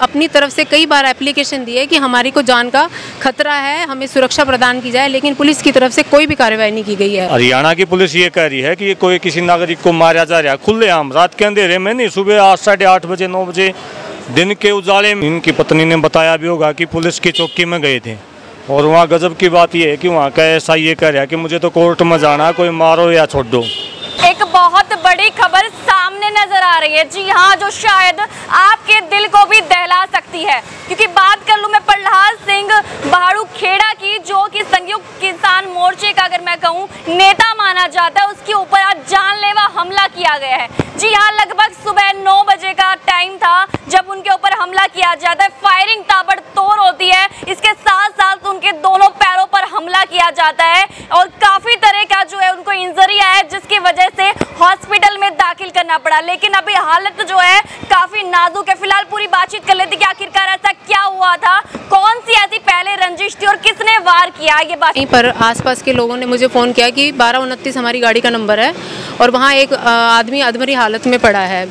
अपनी तरफ से कई बार एप्लीकेशन दी है कि हमारी को जान का खतरा है, हमें सुरक्षा प्रदान की जाए, लेकिन पुलिस की तरफ से कोई भी कार्रवाई नहीं की गई है। हरियाणा की पुलिस ये कह रही है कि कोई किसी नागरिक को मारा जा रहा है खुलेआम, रात के अंधेरे में नहीं, सुबह 8 साढ़े 8 बजे 9 बजे दिन के उजाले में। इनकी पत्नी ने बताया भी होगा कि पुलिस की चौकी में गए थे और वहाँ गजब की बात यह है कि वहाँ का ऐसा ये कह रहा है कि मुझे तो कोर्ट में जाना, कोई मारो या छोड़ दो। एक बहुत बड़ी खबर सामने नजर आ रही है, जी हाँ, जो शायद आपके दिल को भी दहला सकती है, क्योंकि बात कर लूं मैं प्रहलाद सिंह भारू खेड़ा की, जो कि संयुक्त किसान मोर्चे का अगर मैं कहूं नेता माना जाता है, उसके ऊपर आज जानलेवा हमला किया गया है। जी हाँ, लगभग सुबह 9 बजे का टाइम था जब उनके ऊपर हमला किया जाता है। फायरिंग ताबड़तोड़ होती है, इसके साथ साथ उनके दोनों पैरों पर हमला किया जाता है और काफी तरह का जो है उनको इंजरी है, जिसकी वजह से हॉस्पिटल में दाखिल करना पड़ा। लेकिन अभी हालत जो है काफी नाजुक है। फिलहाल पूरी बातचीत कर लेते कि आखिरकार ऐसा क्या हुआ था, कौन सी ऐसी पहले रंजिश थी और किसने वार किया, ये बात। यहीं पर आसपास के लोगों ने मुझे फ़ोन किया कि 1229 हमारी गाड़ी का नंबर है और वहाँ एक आदमी अधमरी हालत में पड़ा है।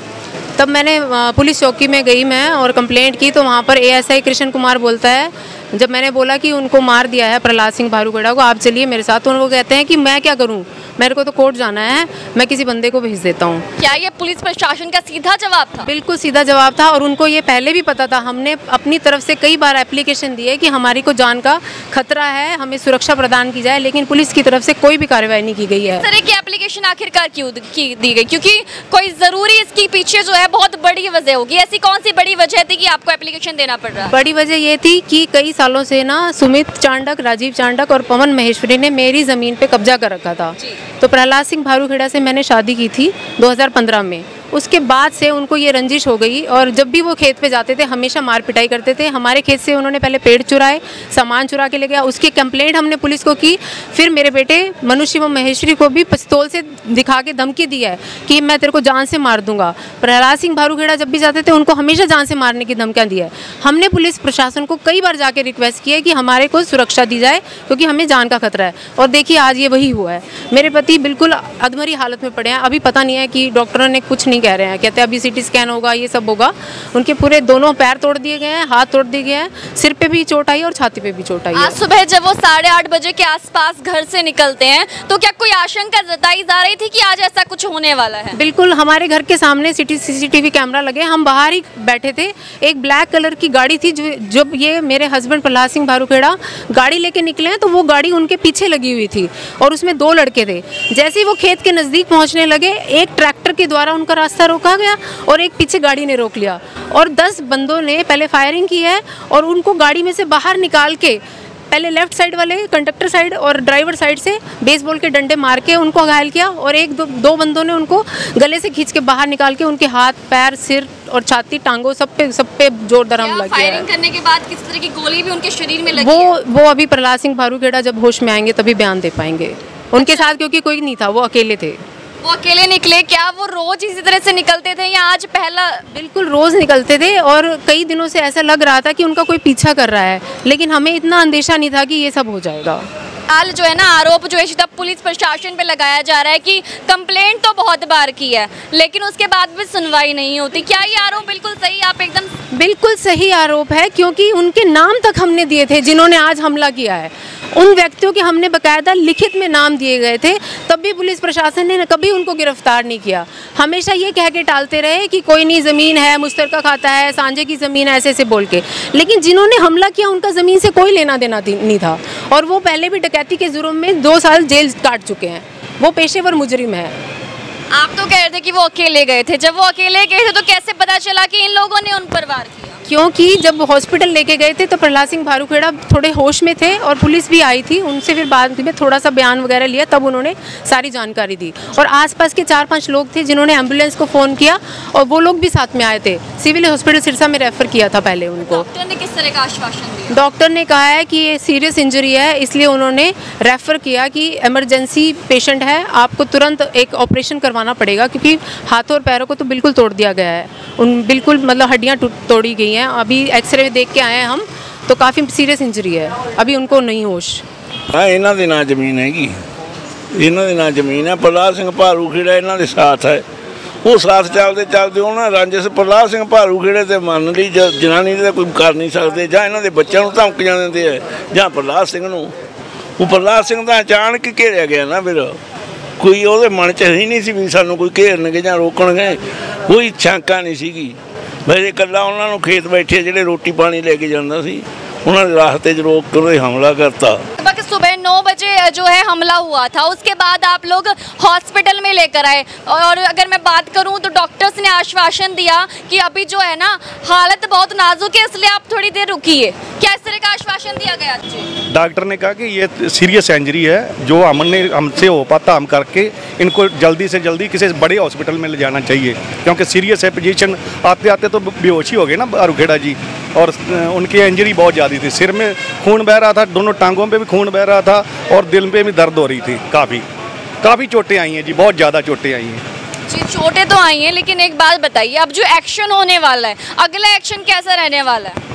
तब मैंने पुलिस चौकी में गई मैं और कंप्लेंट की, तो वहाँ पर एएसआई कृष्ण कुमार बोलता है, जब मैंने बोला कि उनको मार दिया है प्रहलाद सिंह भारू खेड़ा को, आप चलिए मेरे साथ, तो वो कहते हैं कि मैं क्या करूं, मेरे को तो कोर्ट जाना है, मैं किसी बंदे को भेज देता हूं। क्या ये पुलिस प्रशासन का सीधा जवाब था? बिल्कुल सीधा जवाब था और उनको ये पहले भी पता था। हमने अपनी तरफ से कई बार एप्लीकेशन दी है कि हमारी को जान का खतरा है, हमें सुरक्षा प्रदान की जाए, लेकिन पुलिस की तरफ से कोई भी कार्रवाई नहीं की गई है। इस तरह की एप्लीकेशन आखिरकार क्यों दी गई? क्योंकि कोई जरूरी इसके पीछे जो है बहुत बड़ी वजह होगी। ऐसी कौन सी बड़ी वजह थी कि आपको एप्लीकेशन देना पड़ रहा है? बड़ी वजह ये थी कि कई सालों से ना सुमित चांडक, राजीव चांडक और पवन महेश्वरी ने मेरी ज़मीन पे कब्जा कर रखा था। तो प्रहलाद सिंह भारू खेड़ा से मैंने शादी की थी 2015 में। उसके बाद से उनको ये रंजिश हो गई और जब भी वो खेत पे जाते थे हमेशा मार पिटाई करते थे। हमारे खेत से उन्होंने पहले पेड़ चुराए, सामान चुरा के ले गया, उसकी कंप्लेंट हमने पुलिस को की। फिर मेरे बेटे मनुष्य व महेश्वरी को भी पिस्तौल से दिखा के धमकी दी है कि मैं तेरे को जान से मार दूंगा। प्रहलाद सिंह भारू खेड़ा जब भी जाते थे उनको हमेशा जान से मारने की धमकियाँ दी है। हमने पुलिस प्रशासन को कई बार जाके रिक्वेस्ट की है कि हमारे को सुरक्षा दी जाए, क्योंकि हमें जान का खतरा है। और देखिए आज ये वही हुआ है। मेरे पति बिल्कुल अधमरी हालत में पड़े हैं। अभी पता नहीं है कि डॉक्टरों ने कुछ नहीं कह रहे हैं, कहते हैं अभी सीटी स्कैन होगा, ये सब होगा। उनके पूरे दोनों पैर तोड़ दिए गए हैं, हाथ तोड़ दिए गए हैं, सिर पे भी चोट आई और छाती पे भी चोट आई है। आज सुबह जब वो 8:30 बजे के आसपास घर से निकलते हैं तो क्या कोई आशंका जताई जा रही थी कि आज ऐसा कुछ होने वाला है? बिल्कुल, हमारे घर के सामने सीसीटीवी कैमरा लगे, हम बाहर ही बैठे थे। एक ब्लैक कलर की गाड़ी थी, जब ये मेरे हस्बैंड प्रहलाद सिंह भारू खेड़ा गाड़ी लेके निकले तो वो गाड़ी उनके पीछे लगी हुई थी और उसमें 2 लड़के थे। जैसे ही वो खेत के नज़दीक पहुंचने लगे, एक ट्रैक्टर के द्वारा उनका रास्ता रोका गया और एक पीछे गाड़ी ने रोक लिया और 10 बंदों ने पहले फायरिंग की है और उनको गाड़ी में से बाहर निकाल के पहले लेफ्ट साइड वाले कंडक्टर साइड और ड्राइवर साइड से बेसबॉल के डंडे मार के उनको घायल किया और दो बंदों ने उनको गले से खींच के बाहर निकाल के उनके हाथ, पैर, सिर और छाती, टांगों सब पे जोरदार हमला किया। फायरिंग करने के बाद किस तरह की गोली भी उनके शरीर में लगी है? वो अभी प्रहलाद सिंह भारू खेड़ा जब होश में आएंगे तभी बयान दे पाएंगे। उनके साथ क्योंकि कोई नहीं था, वो अकेले थे। वो अकेले निकले? क्या वो रोज इसी तरह से निकलते थे या आज पहला? बिल्कुल रोज निकलते थे और कई दिनों से ऐसा लग रहा था कि उनका कोई पीछा कर रहा है, लेकिन हमें इतना अंदेशा नहीं था कि ये सब हो जाएगा। हाल जो है ना, आरोप जो है सीधा पुलिस प्रशासन पे लगाया जा रहा है कि कंप्लेंट तो बहुत बार की है लेकिन उसके बाद भी सुनवाई नहीं होती। क्या ये आरोप बिल्कुल सही? आप एकदम बिल्कुल सही आरोप है, क्योंकि उनके नाम तक हमने दिए थे जिन्होंने आज हमला किया है। उन व्यक्तियों के हमने बकायदा लिखित में नाम दिए गए थे, तब भी पुलिस प्रशासन ने कभी उनको गिरफ्तार नहीं किया। हमेशा ये कह के टालते रहे कि कोई नहीं, ज़मीन है, मुश्तरका खाता है, सांझे की ज़मीन है, ऐसे ऐसे बोल के। लेकिन जिन्होंने हमला किया उनका ज़मीन से कोई लेना देना नहीं था और वो पहले भी डकैती के जुर्म में 2 साल जेल काट चुके हैं। वो पेशेवर मुजरिम है। आप तो कह रहे थे कि वो अकेले गए थे। जब वो अकेले गए थे तो कैसे पता चला कि इन लोगों ने उन पर वार किया? क्योंकि जब हॉस्पिटल लेके गए थे तो प्रहलाद सिंह भारू खेड़ा थोड़े होश में थे और पुलिस भी आई थी, उनसे फिर बाद में थोड़ा सा बयान वगैरह लिया, तब उन्होंने सारी जानकारी दी। और आसपास के 4-5 लोग थे जिन्होंने एम्बुलेंस को फ़ोन किया और वो लोग भी साथ में आए थे। सिविल हॉस्पिटल सिरसा में रेफ़र किया था पहले उनको। डॉक्टर ने किस तरह का आश्वासन दिया? डॉक्टर ने कहा है कि ये सीरियस इंजरी है, इसलिए उन्होंने रेफ़र किया कि इमरजेंसी पेशेंट है, आपको तुरंत एक ऑपरेशन करवाना पड़ेगा, क्योंकि हाथों और पैरों को तो बिल्कुल तोड़ दिया गया है। उन बिल्कुल मतलब हड्डियाँ तोड़ी गई हैं। अभी एक्सरे देख के आए हैं हम, तो काफ़ी सीरियस इंजरी है, अभी उनको नहीं होश। हाँ, इन्हों के नाम जमीन हैगी, इन्हों के नाम जमीन है। प्रहलाद सिंह भारू खेड़ा इन्हों के साथ है ਉਹ ਸਾਥ ਚੱਲਦੇ ਚੱਲਦੇ ਉਹਨਾਂ ਰਾਂਝੇ ਪ੍ਰਹਲਾਦ ਸਿੰਘ ਭਾਰੂ ਖੇੜੇ ਤੇ ਮੰਨ ਲਈ ਜਨਾਨੀ ਦੇ ਕੋਈ ਕਰ ਨਹੀਂ ਸਕਦੇ, ਜਾਂ ਇਹਨਾਂ ਦੇ ਬੱਚਿਆਂ ਨੂੰ ਧਮਕੀਆਂ ਦਿੰਦੇ ਆ, ਜਾਂ ਪ੍ਰਹਲਾਦ ਸਿੰਘ ਨੂੰ। ਉਹ ਪ੍ਰਹਲਾਦ ਸਿੰਘ ਤਾਂ ਅਚਾਨਕ ਹੀ ਘੇਰਿਆ ਗਿਆ ਨਾ, ਫਿਰ ਕੋਈ ਉਹਦੇ ਮਨ 'ਚ ਹੀ ਨਹੀਂ ਸੀ ਵੀ ਸਾਨੂੰ ਕੋਈ ਘੇਰਨਗੇ ਜਾਂ ਰੋਕਣਗੇ, ਕੋਈ ਸ਼ੰਕਾ ਨਹੀਂ ਸੀਗੀ। ਵੈਸੇ ਇਕੱਲਾ ਉਹਨਾਂ ਨੂੰ ਖੇਤ ਬੈਠੇ ਜਿਹੜੇ ਰੋਟੀ ਪਾਣੀ ਲੈ ਕੇ ਜਾਂਦਾ ਸੀ, ਉਹਨਾਂ ने रास्ते रोक कर हमला करता। सुबह 9 बजे जो है हमला हुआ था, उसके बाद आप लोग हॉस्पिटल में लेकर आए, और अगर मैं बात करूं तो डॉक्टर्स ने आश्वासन दिया कि अभी जो है ना हालत बहुत नाजुक है, इसलिए आप थोड़ी देर रुकिए। क्या इस तरह का आश्वासन दिया गया? डॉक्टर ने कहा कि ये सीरियस इंजरी है, जो हमसे हो पाता हम करके इनको जल्दी से जल्दी किसी बड़े हॉस्पिटल में ले जाना चाहिए, क्योंकि सीरियस है पोजीशन। आते आते तो बेहोशी हो गए ना भारूखेड़ा जी, और उनकी इंजरी बहुत ज़्यादा थी। सिर में खून बह रहा था, दोनों टांगों पे भी खून बह रहा था, और दिल पे भी दर्द हो रही थी। काफ़ी चोटें आई हैं जी, बहुत ज़्यादा चोटें आई हैं जी। चोटें तो आई हैं, लेकिन एक बात बताइए, अब जो एक्शन होने वाला है, अगला एक्शन कैसा रहने वाला है?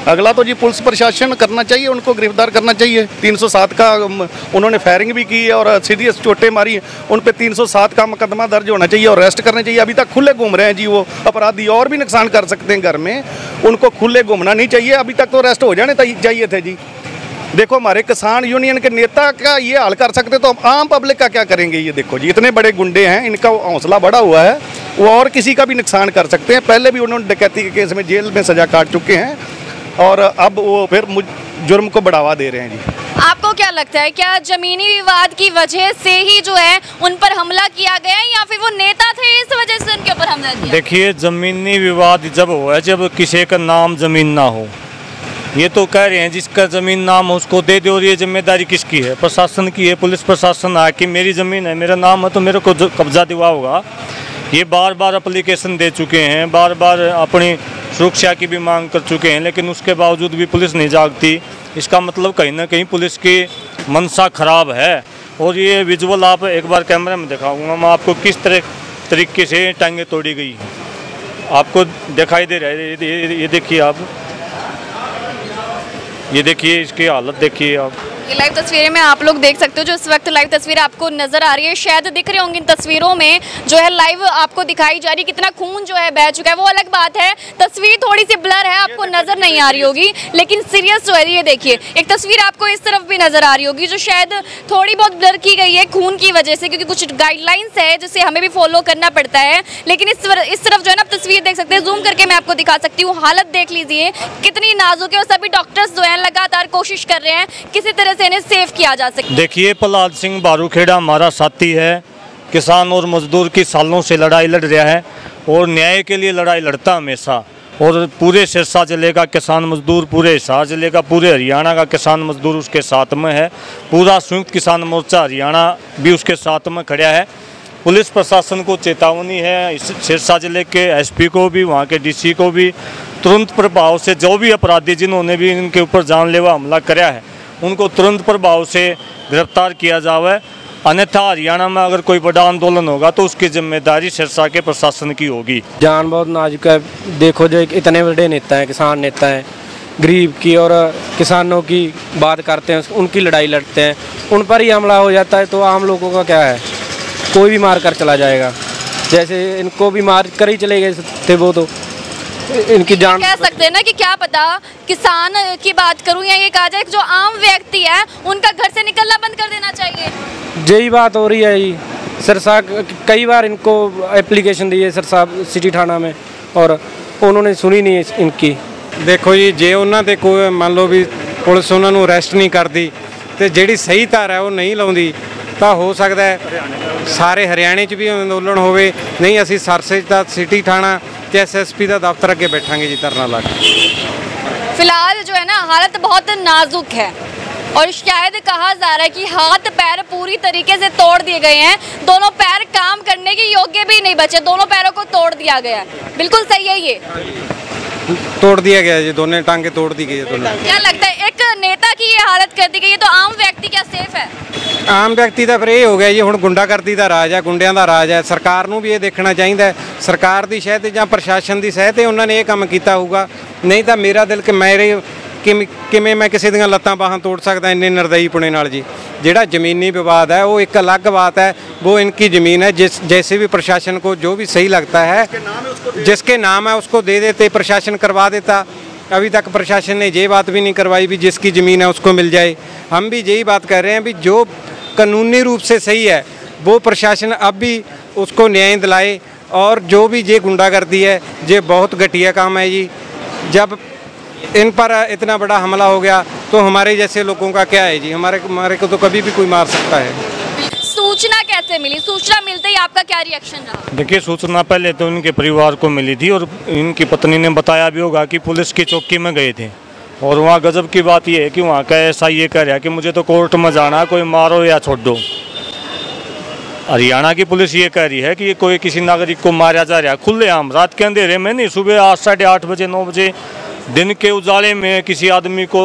अगला तो जी पुलिस प्रशासन करना चाहिए, उनको गिरफ्तार करना चाहिए। 307 का उन्होंने फायरिंग भी की है और सीरियस चोटें मारी, उन पे 307 का मुकदमा दर्ज होना चाहिए और अरेस्ट करने चाहिए। अभी तक खुले घूम रहे हैं जी वो अपराधी, और भी नुकसान कर सकते हैं घर में, उनको खुले घूमना नहीं चाहिए। अभी तक तो अरेस्ट हो जाने चाहिए थे जी। देखो हमारे किसान यूनियन के नेता का ये हाल कर सकते, तो आम पब्लिक का क्या करेंगे? ये देखो जी, इतने बड़े गुंडे हैं, इनका हौसला बढ़ा हुआ है, वो और किसी का भी नुकसान कर सकते हैं। पहले भी उन्होंने डकैती के केस में जेल में सजा काट चुके हैं, और अब वो फिर जुर्म को बढ़ावा दे रहे हैं जी। आपको क्या लगता है, क्या जमीनी विवाद की वजह से ही जो है उन पर हमला किया गया, या फिर वो नेता थे इस वजह से उनके ऊपर हमला किया? देखिए, जमीनी विवाद जब हो है, जब किसी का नाम जमीन ना हो। ये तो कह रहे हैं जिसका ज़मीन नाम है उसको दे दो, और ये जिम्मेदारी किसकी है? प्रशासन की है। पुलिस प्रशासन आके कि मेरी ज़मीन है, मेरा नाम है, तो मेरे को कब्जा दिवा होगा। ये बार बार एप्लीकेशन दे चुके हैं, बार बार अपनी सुरक्षा की भी मांग कर चुके हैं, लेकिन उसके बावजूद भी पुलिस नहीं जागती। इसका मतलब कहीं ना कहीं पुलिस की मनसा खराब है। और ये विजुअल आप एक बार कैमरे में दिखाऊंगा मैं आपको, किस तरीके से टांगें तोड़ी गई हैं, आपको दिखाई दे रहा है। ये देखिए आप, ये देखिए, इसकी हालत देखिए आप। ये लाइव तस्वीरें में आप लोग देख सकते हो, जो इस वक्त लाइव तस्वीरें आपको नजर आ रही है, शायद दिख रहे होंगे इन तस्वीरों में जो है लाइव आपको दिखाई जा रही है, कितना खून जो है बह चुका है। वो अलग बात है, तस्वीर थोड़ी सी ब्लर है, आपको नजर नहीं आ रही होगी, लेकिन सीरियस जो है ये देखिए, एक तस्वीर आपको इस तरफ भी नजर आ रही होगी जो शायद थोड़ी बहुत ब्लर की गई है खून की वजह से, क्योंकि कुछ गाइडलाइंस है जिसे हमें भी फॉलो करना पड़ता है। लेकिन इस तरफ जो है ना आप तस्वीर देख सकते हैं, जूम करके मैं आपको दिखा सकती हूँ, हालत देख लीजिए कितनी नाजुक है, और सभी डॉक्टर्स जो है लगातार कोशिश कर रहे हैं किसी तरह से इन्हें सेफ किया जा सके। देखिए, प्रहलाद सिंह भारूखेड़ा हमारा साथी है, किसान और मजदूर की सालों से लड़ाई लड़ रहा है, और न्याय के लिए लड़ाई लड़ता हमेशा। और पूरे सिरसा जिले का किसान मजदूर, पूरे हिसार जिले का, पूरे हरियाणा का किसान मजदूर उसके साथ में है। पूरा संयुक्त किसान मोर्चा हरियाणा भी उसके साथ में खड़ा है। पुलिस प्रशासन को चेतावनी है, इस सिरसा जिले के एसपी को भी, वहाँ के डीसी को भी, तुरंत प्रभाव से जो भी अपराधी जिन्होंने भी इनके ऊपर जानलेवा हमला कराया है उनको तुरंत प्रभाव से गिरफ्तार किया जावे। अन्यथा हरियाणा में अगर कोई बड़ा आंदोलन होगा तो उसकी जिम्मेदारी सिरसा के प्रशासन की होगी। जान बहुत नाजुक है। देखो जो इतने बड़े नेता हैं, किसान नेता हैं, गरीब की और किसानों की बात करते हैं, उनकी लड़ाई लड़ते हैं, उन पर ही हमला हो जाता है तो आम लोगों का क्या है? कोई भी मार कर चला जाएगा। जैसे इनको भी मार कर ही चले गए थे वो, तो इनकी जान कह सकते हैं ना कि क्या पता किसान की बात करूं या ये कहा जाए जो आम व्यक्ति है उनका घर से निकलना बंद कर देना चाहिए। यही बात हो रही है जी। सिरसा कई बार इनको एप्लीकेशन दी है सिरसा सिटी थाना में, और उन्होंने सुनी नहीं इनकी। देखो जी, जे उन्होंने कोई मान लो भी पुलिस उन्होंने अरेस्ट नहीं करती तो जी सही धारा है वो नहीं लाउंदी, तो हो सकता है सारे हरियाणे भी अंदोलन होवे। नहीं असी सरसे का सिटी थाना ते SSP का दफ्तर अगे बैठांगे जी धरना ला के। फिलहाल जो है ना हालत बहुत नाजुक है, और शायद कहा जा रहा है कि हाथ पैर पूरी तरीके से तोड़ दिए गए हैं, दोनों पैर काम करने के योग्य भी नहीं बचे, दोनों पैरों को तोड़ दिया गया है। बिल्कुल सही है, ये तोड़ दिया गया जी, दोनों टांगे तोड़ दी गई है दोनों। क्या लगता है एक नेता की ये हालत कर दी गई है, तो आम व्यक्ति क्या सेफ है? आम व्यक्ति का फिर ये हो गया जी, हुण गुंडागर्दी का राज है, गुंडियां का राज है। सरकार नूं भी ये देखना चाहिए, सरकार की शायद या प्रशासन की शायद उन्होंने ये काम किया होगा, नहीं तो मेरा दिल कि मेरे ਕਿਵੇਂ ਮੈਂ ਕਿਸੇ ਦੀਆਂ ਲੱਤਾਂ ਬਾਹਾਂ ਤੋੜ ਸਕਦਾ ਇੰਨੇ ਨਿਰਦयीपुणे ਨਾਲ जी। ਜਿਹੜਾ ज़मीनी विवाद है वो एक अलग बात है, वो इनकी ज़मीन है। जैसे भी प्रशासन को जो भी सही लगता है, जिसके नाम है उसको दे देते, प्रशासन करवा देता। अभी तक प्रशासन ने ये बात भी नहीं करवाई भी जिसकी ज़मीन है उसको मिल जाए। हम भी यही बात कर रहे हैं भी जो कानूनी रूप से सही है वो प्रशासन अब भी उसको न्याय दिलाए। और जो भी ये गुंडागर्दी है ये बहुत घटिया काम है जी। जब इन पर इतना बड़ा हमला हो गया तो हमारे जैसे लोगों का क्या है जी? हमारे को तो कभी भी कोई मार सकता है। सूचना कैसे मिली? सूचना मिलते ही आपका क्या रिएक्शन रहा? देखिए, सूचना पहले तो इनके परिवार को मिली थी और इनकी पत्नी ने बताया भी होगा कि पुलिस की चौकी में गए थे। और वहाँ गजब की बात यह है कि वहाँ का ऐसा ये कह रहा है कि मुझे तो कोर्ट में जाना है, कोई मारो या छोड़ दो। हरियाणा की पुलिस ये कह रही है कि कोई किसी नागरिक को मारा जा रहा है खुलेआम, रात के अंधेरे में नहीं, सुबह 8, 8:30 बजे 9 बजे दिन के उजाले में किसी आदमी को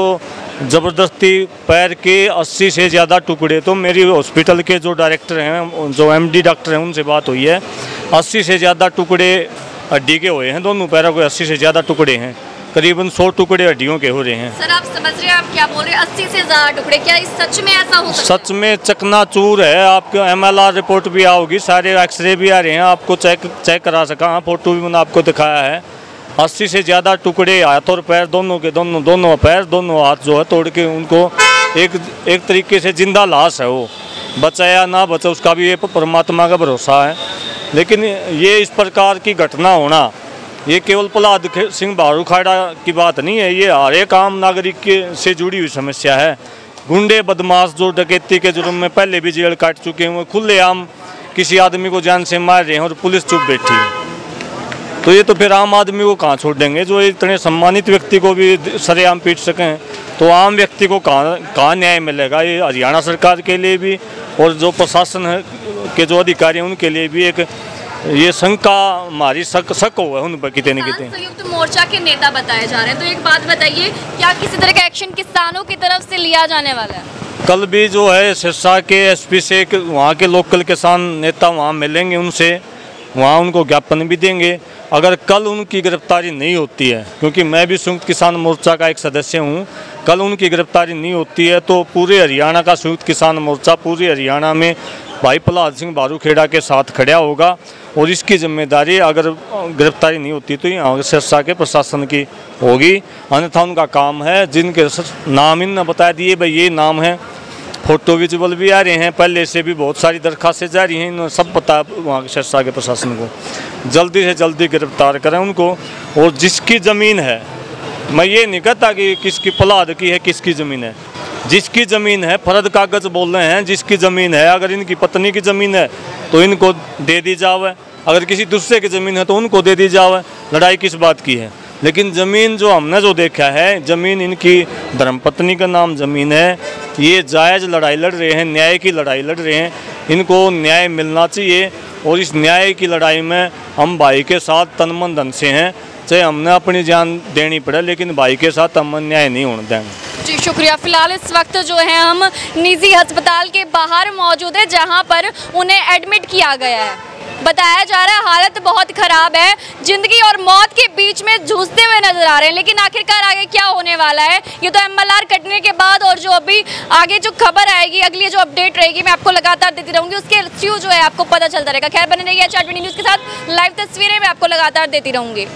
ज़बरदस्ती पैर के 80 से ज़्यादा टुकड़े। तो मेरी हॉस्पिटल के जो डायरेक्टर हैं, जो MD डॉक्टर हैं, उनसे बात हुई है, 80 से ज़्यादा टुकड़े हड्डी के हुए हैं। दोनों पैरों के 80 से ज़्यादा टुकड़े हैं, करीबन 100 टुकड़े हड्डियों के हो रहे हैं। सर आप समझ रहे हैं आप क्या बोल रहे हैं? 80 से ज़्यादा टुकड़े, क्या इस सच में ऐसा हो सकता है? सच में चकनाचूर है। आपको MLR रिपोर्ट भी आओगी, सारे एक्सरे भी आ रहे हैं, आपको चेक करा सका। हाँ, फोटो भी मैंने आपको दिखाया है। 80 से ज़्यादा टुकड़े हाथ और पैर दोनों के दोनों पैर दोनों हाथ जो है तोड़ के उनको एक तरीके से जिंदा लाश है। वो बचा या ना बचा उसका भी ये परमात्मा का भरोसा है। लेकिन ये इस प्रकार की घटना होना ये केवल प्रहलाद सिंह भारूखेड़ा की बात नहीं है, ये हर एक आम नागरिक के से जुड़ी हुई समस्या है। गुंडे बदमाश जो डकैती के जुर्म में पहले भी जेल काट चुके हैं, वो खुलेआम किसी आदमी को जान से मार रहे हैं और पुलिस चुप बैठी है। तो ये तो फिर आम आदमी को कहाँ छोड़ देंगे? जो इतने सम्मानित व्यक्ति को भी सरेआम पीट सकें तो आम व्यक्ति को कहाँ न्याय मिलेगा? ये हरियाणा सरकार के लिए भी और जो प्रशासन है के जो अधिकारी हैं उनके लिए भी एक ये शंका हमारी शक हो है उन पर कितने संयुक्त मोर्चा के नेता बताए जा रहे हैं। तो एक बात बताइए, क्या किसी तरह का एक्शन किसानों की तरफ से लिया जाने वाला है? कल भी जो है सिरसा के SP से वहाँ के लोकल किसान नेता वहाँ मिलेंगे, उनसे वहाँ उनको ज्ञापन भी देंगे। अगर कल उनकी गिरफ्तारी नहीं होती है, क्योंकि मैं भी संयुक्त किसान मोर्चा का एक सदस्य हूँ, कल उनकी गिरफ्तारी नहीं होती है तो पूरे हरियाणा का संयुक्त किसान मोर्चा पूरे हरियाणा में भाई प्रहलाद सिंह भारूखेड़ा के साथ खड़ा होगा। और इसकी जिम्मेदारी अगर गिरफ्तारी नहीं होती तो यहाँ सिरसा के प्रशासन की होगी। अन्यथा उनका काम है, जिनके नाम इन बता दिए भाई ये नाम है, फोटो विजुअल भी आ रहे हैं, पहले से भी बहुत सारी दरखास्तें जारी हैं, इन्होंने सब पता वहाँ के सिरसा के प्रशासन को। जल्दी से जल्दी गिरफ्तार करें उनको। और जिसकी ज़मीन है, मैं ये नहीं कहता कि किसकी प्रहलाद की है किसकी ज़मीन है, जिसकी ज़मीन है, फर्द कागज बोल रहे हैं, जिसकी ज़मीन है, अगर इनकी पत्नी की ज़मीन है तो इनको दे दी जावे, अगर किसी दूसरे की ज़मीन है तो उनको दे दी जावे। लड़ाई किस बात की है? लेकिन ज़मीन जो हमने जो देखा है, ज़मीन इनकी धर्मपत्नी का नाम ज़मीन है। ये जायज़ लड़ाई लड़ रहे हैं, न्याय की लड़ाई लड़ रहे हैं, इनको न्याय मिलना चाहिए। और इस न्याय की लड़ाई में हम भाई के साथ तन मन धन से हैं, चाहे हमने अपनी जान देनी पड़े, लेकिन भाई के साथ हम न्याय नहीं होने देंगे। जी शुक्रिया। फिलहाल इस वक्त जो है हम निजी अस्पताल के बाहर मौजूद है, जहां पर उन्हें एडमिट किया गया है। बताया जा रहा है हालत बहुत ख़राब है, ज़िंदगी और मौत के बीच में जूझते हुए नजर आ रहे हैं। लेकिन आखिरकार आगे क्या होने वाला है ये तो MLR कटने के बाद और जो अभी आगे जो खबर आएगी, अगली जो अपडेट रहेगी, मैं आपको लगातार देती रहूँगी, उसके थ्रू जो है आपको पता चलता रहेगा। खैर बने रहिए HR20 न्यूज़ के साथ, लाइव तस्वीरें मैं आपको लगातार देती रहूँगी।